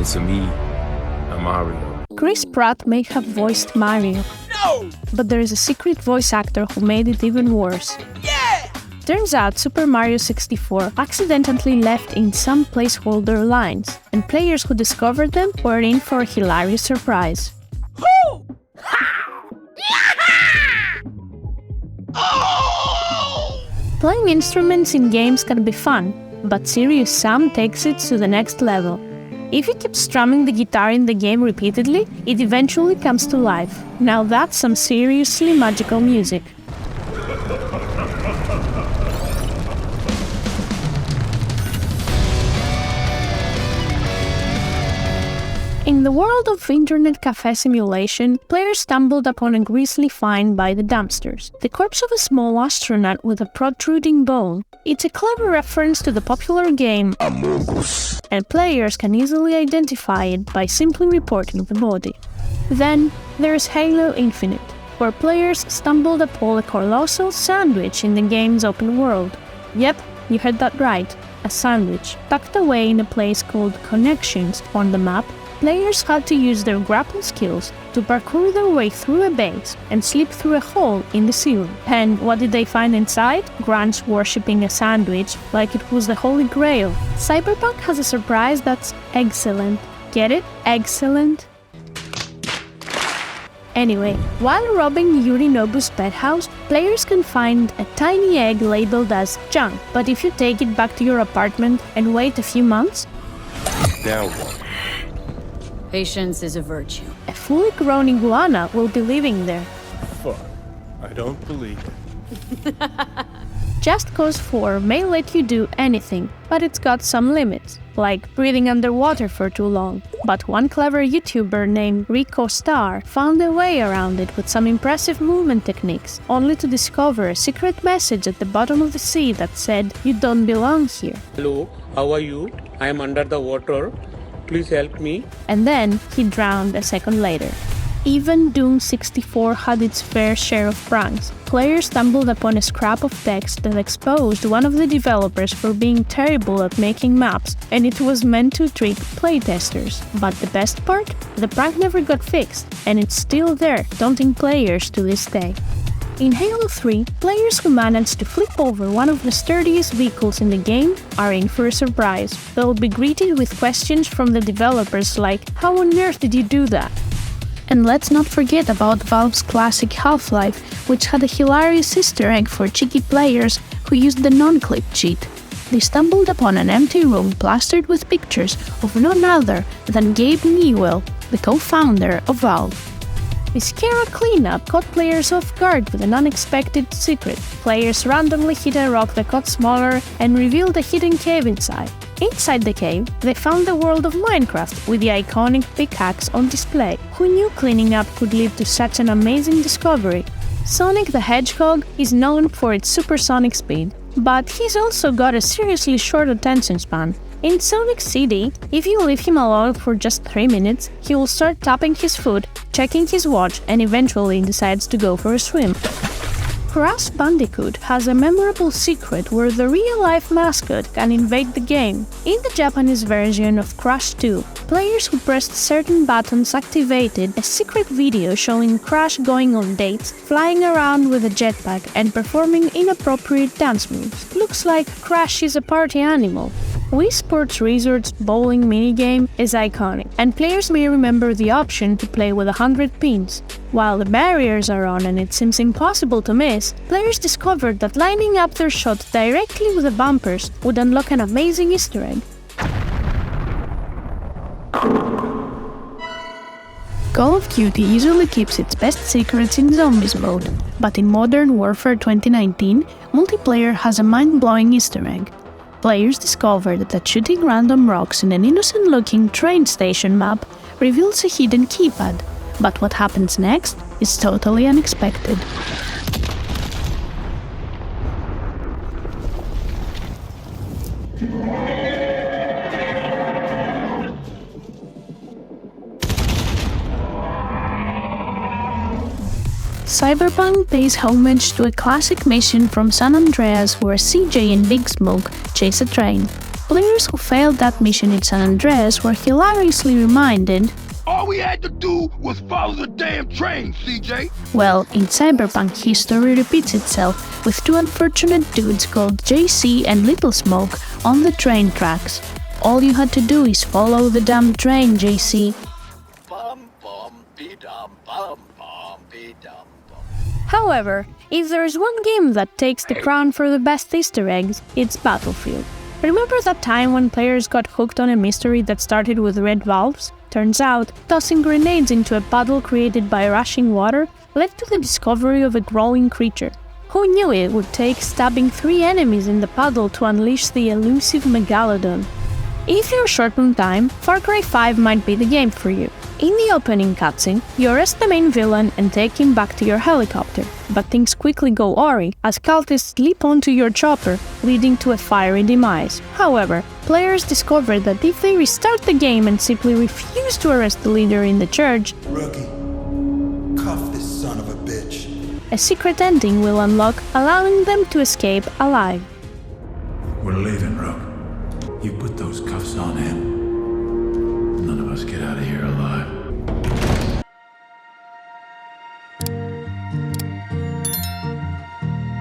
It's me, I'm Mario. Chris Pratt may have voiced Mario. No! But there is a secret voice actor who made it even worse. Yeah! Turns out Super Mario 64 accidentally left in some placeholder lines, and players who discovered them were in for a hilarious surprise. Who? Ha! Yeah! Oh! Playing instruments in games can be fun, but Serious Sam takes it to the next level. If you keep strumming the guitar in the game repeatedly, it eventually comes to life. Now that's some seriously magical music. In the world of internet cafe simulation, players stumbled upon a grisly find by the dumpsters: the corpse of a small astronaut with a protruding bone. It's a clever reference to the popular game Among Us, and players can easily identify it by simply reporting the body. Then there's Halo Infinite, where players stumbled upon a colossal sandwich in the game's open world. Yep, you heard that right, a sandwich. Tucked away in a place called Connections on the map, players had to use their grapple skills to parkour their way through a base and slip through a hole in the ceiling. And what did they find inside? Grunts worshipping a sandwich like it was the Holy Grail. Cyberpunk has a surprise that's excellent. Get it? Excellent. Anyway, while robbing Yorinobu's pet house, players can find a tiny egg labeled as junk. But if you take it back to your apartment and wait a few months, Now what? Patience is a virtue. a fully grown iguana will be living there. Fuck. I don't believe it. Just Cause 4 may let you do anything, but it's got some limits, like breathing underwater for too long. But one clever YouTuber named Rico Star found a way around it with some impressive movement techniques, only to discover a secret message at the bottom of the sea that said, "You don't belong here." Hello, how are you? I am under the water. Please help me. And then he drowned a second later. Even Doom 64 had its fair share of pranks. Players stumbled upon a scrap of text that exposed one of the developers for being terrible at making maps, and it was meant to trick playtesters. But the best part? The prank never got fixed, and it's still there, taunting players to this day. In Halo 3, players who manage to flip over one of the sturdiest vehicles in the game are in for a surprise. They'll be greeted with questions from the developers like, "How on earth did you do that?" And let's not forget about Valve's classic Half-Life, which had a hilarious Easter egg for cheeky players who used the non-clip cheat. They stumbled upon an empty room plastered with pictures of none other than Gabe Newell, the co-founder of Valve. Viscera cleanup caught players off guard with an unexpected secret. Players randomly hit a rock that got smaller and revealed a hidden cave inside. Inside the cave, they found the world of Minecraft with the iconic pickaxe on display. Who knew cleaning up could lead to such an amazing discovery? Sonic the Hedgehog is known for its supersonic speed, but he's also got a seriously short attention span. In Sonic City, if you leave him alone for just 3 minutes, he will start tapping his foot, checking his watch, and eventually decides to go for a swim. Crash Bandicoot has a memorable secret where the real-life mascot can invade the game. In the Japanese version of Crash 2, players who pressed certain buttons activated a secret video showing Crash going on dates, flying around with a jetpack, and performing inappropriate dance moves. Looks like Crash is a party animal. Wii Sports Resort's bowling minigame is iconic, and players may remember the option to play with 100 pins. While the barriers are on and it seems impossible to miss, players discovered that lining up their shot directly with the bumpers would unlock an amazing Easter egg. Call of Duty usually keeps its best secrets in Zombies mode, but in Modern Warfare 2019, multiplayer has a mind-blowing Easter egg. Players discovered that shooting random rocks in an innocent-looking train station map reveals a hidden keypad, but what happens next is totally unexpected. Cyberpunk pays homage to a classic mission from San Andreas where CJ and Big Smoke chase a train. Players who failed that mission in San Andreas were hilariously reminded, all we had to do was follow the damn train, CJ. well, in Cyberpunk history repeats itself, with two unfortunate dudes called JC and Little Smoke on the train tracks. All you had to do is follow the damn train, JC. However, if there is one game that takes the crown for the best Easter eggs, it's Battlefield. Remember that time when players got hooked on a mystery that started with red valves? Turns out, tossing grenades into a puddle created by rushing water led to the discovery of a growing creature. Who knew it would take stabbing 3 enemies in the puddle to unleash the elusive Megalodon? If you're short on time, Far Cry 5 might be the game for you. In the opening cutscene, you arrest the main villain and take him back to your helicopter, but things quickly go awry as cultists leap onto your chopper, leading to a fiery demise. However, players discover that if they restart the game and simply refuse to arrest the leader in the church, Rookie, cuff this son of a bitch. a secret ending will unlock, allowing them to escape alive. We're leaving, Rook. You put those cuffs on him. None of us get out of here alive.